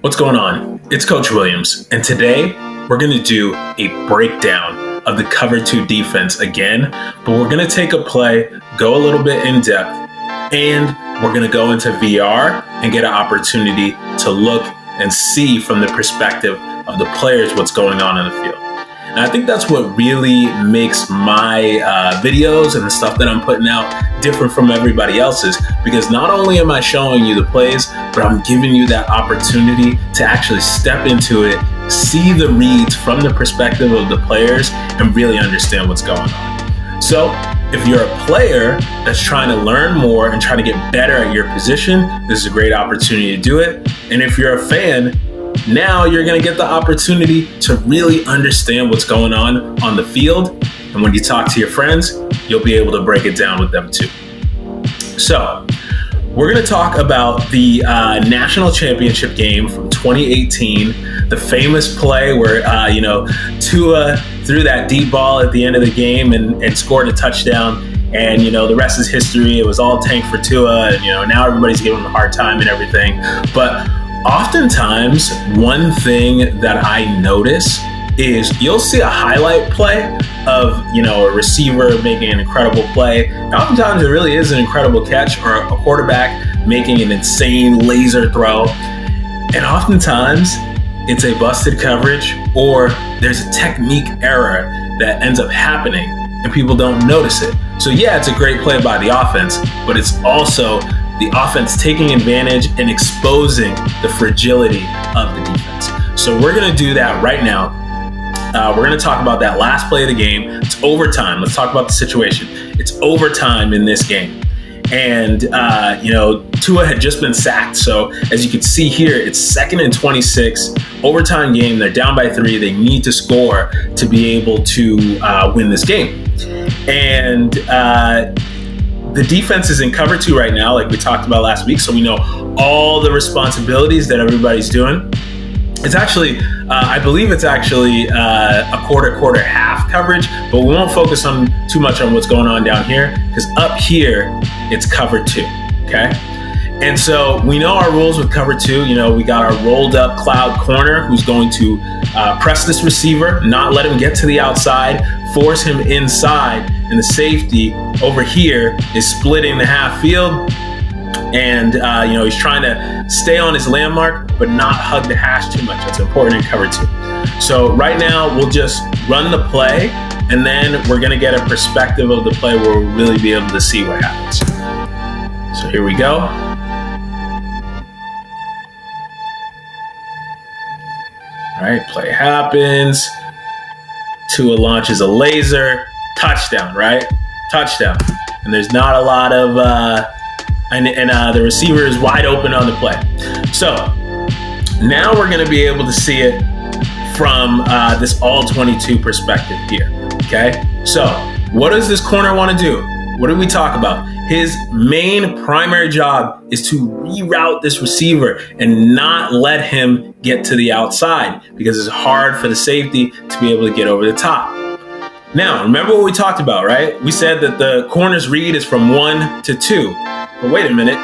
What's going on? It's Coach Williams, and today we're going to do a breakdown of the cover 2 defense again, but we're going to take a play, go a little bit in depth, and we're going to go into VR and get an opportunity to look and see from the perspective of the players what's going on in the field. And I think that's what really makes my videos and the stuff that I'm putting out different from everybody else's, because not only am I showing you the plays, but I'm giving you that opportunity to actually step into it, see the reads from the perspective of the players, and really understand what's going on. So if you're a player that's trying to learn more and trying to get better at your position, this is a great opportunity to do it. And if you're a fan, now you're going to get the opportunity to really understand what's going on the field. And when you talk to your friends, you'll be able to break it down with them too. So we're going to talk about the national championship game from 2018, the famous play where, Tua threw that deep ball at the end of the game and scored a touchdown. And, the rest is history. It was all tank for Tua. And, now everybody's giving him a hard time and everything. But oftentimes, one thing that I notice is you'll see a highlight play of, a receiver making an incredible play. And oftentimes it really is an incredible catch, or a quarterback making an insane laser throw. And oftentimes it's a busted coverage, or there's a technique error that ends up happening and people don't notice it. So yeah, it's a great play by the offense, but it's also the offense taking advantage and exposing the fragility of the defense. So we're going to do that right now. We're going to talk about that last play of the game. It's overtime. Let's talk about the situation. It's overtime in this game. And, Tua had just been sacked. So as you can see here, it's 2nd and 26, overtime game. They're down by 3. They need to score to be able to win this game. And the defense is in cover 2 right now, like we talked about last week. So we know all the responsibilities that everybody's doing. It's actually, I believe it's actually a quarter, half coverage, but we won't focus on too much on what's going on down here, because up here, it's cover 2, okay? And so we know our rules with cover 2. We got our rolled up cloud corner who's going to press this receiver, not let him get to the outside, force him inside, and the safety over here is splitting the half field. And, he's trying to stay on his landmark, but not hug the hash too much. That's important in cover 2. So right now, we'll just run the play, and then we're going to get a perspective of the play where we'll really be able to see what happens. So here we go. All right, play happens. Tua launches a laser. Touchdown, right? Touchdown. And there's not a lot of... the receiver is wide open on the play. So now we're going to be able to see it from this all 22 perspective here. Okay. So what does this corner want to do? What did we talk about? His main primary job is to reroute this receiver and not let him get to the outside, because it's hard for the safety to be able to get over the top. Now, remember what we talked about, right? We said that the corner's read is from 1 to 2. But wait a minute,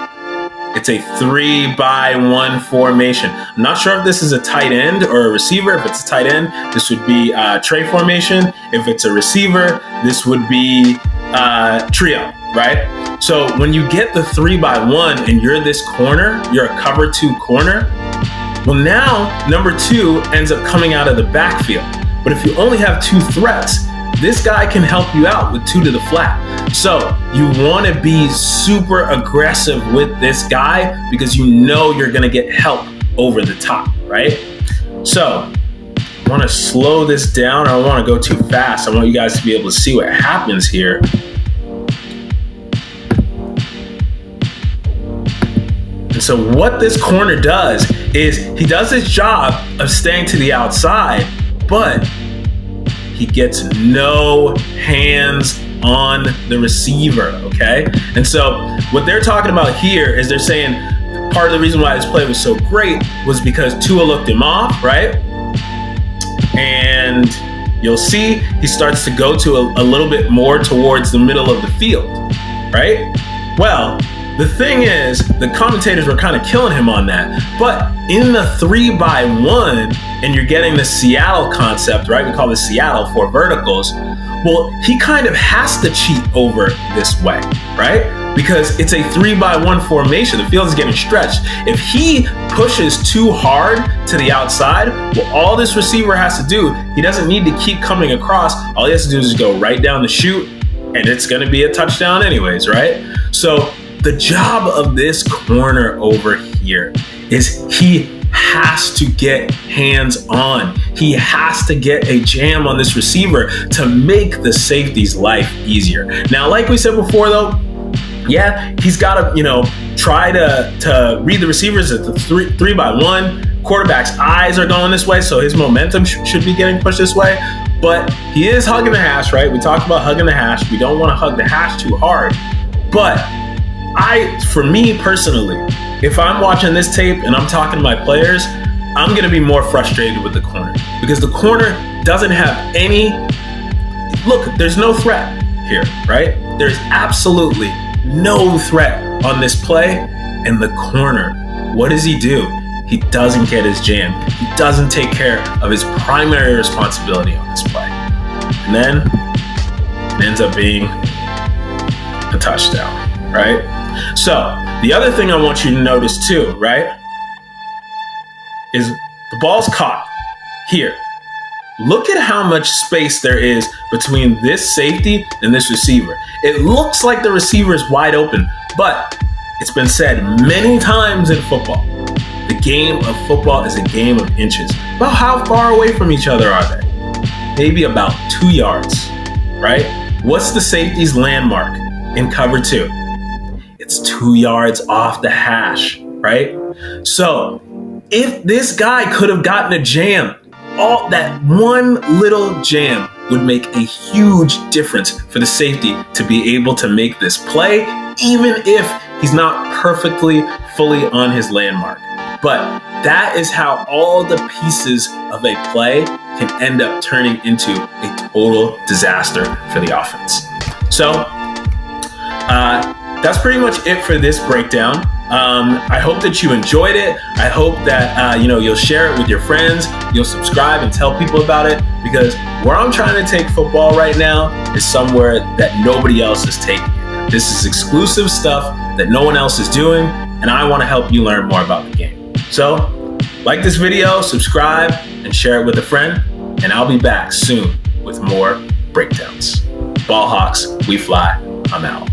it's a 3-by-1 formation. I'm not sure if this is a tight end or a receiver. If it's a tight end, this would be tray formation. If it's a receiver, this would be trio, right? So when you get the 3-by-1 and you're this corner, you're a cover 2 corner, well now number 2 ends up coming out of the backfield. But if you only have 2 threats, this guy can help you out with 2 to the flat. So you want to be super aggressive with this guy, because you're going to get help over the top, right? So I want to slow this down. I don't want to go too fast. I want you guys to be able to see what happens here. And so what this corner does is he does his job of staying to the outside, but he gets no hands on the receiver, okay? And so what they're talking about here is they're saying part of the reason why this play was so great was because Tua looked him off, right? And you'll see he starts to go to a little bit more towards the middle of the field, right? Well, the thing is, the commentators were kind of killing him on that. But in the 3x1, and you're getting the Seattle concept, right? We call this Seattle, 4 verticals. Well, he kind of has to cheat over this way, right? Because it's a 3x1 formation. The field is getting stretched. If he pushes too hard to the outside, well, all this receiver has to do, he doesn't need to keep coming across. All he has to do is just go right down the chute, and it's going to be a touchdown anyways, right? So the job of this corner over here is he has to get hands on. He has to get a jam on this receiver to make the safety's life easier. Now, like we said before though, yeah, he's got to, try to read the receivers at the 3x1. Quarterback's eyes are going this way, so his momentum should be getting pushed this way. But he is hugging the hash, right? We talked about hugging the hash. We don't want to hug the hash too hard. But for me personally, if I'm watching this tape and I'm talking to my players, I'm going to be more frustrated with the corner because the corner doesn't have any, look, there's no threat here, right? There's absolutely no threat on this play. And the corner, what does he do? He doesn't get his jam. He doesn't take care of his primary responsibility on this play. And then it ends up being a touchdown, right? So the other thing I want you to notice too, right, is the ball's caught here. Look at how much space there is between this safety and this receiver. It looks like the receiver is wide open, but it's been said many times in football. The game of football is a game of inches. Well, how far away from each other are they? Maybe about 2 yards, right? What's the safety's landmark in cover 2? It's 2 yards off the hash, right? So if this guy could have gotten a jam, all that one little jam would make a huge difference for the safety to be able to make this play, even if he's not perfectly fully on his landmark. But that is how all the pieces of a play can end up turning into a total disaster for the offense. So that's pretty much it for this breakdown. I hope that you enjoyed it. I hope that you'll share it with your friends. You'll subscribe and tell people about it, because where I'm trying to take football right now is somewhere that nobody else is taking it. This is exclusive stuff that no one else is doing, and I want to help you learn more about the game. So like this video, subscribe, and share it with a friend, and I'll be back soon with more breakdowns. Ballhawks, we fly. I'm out.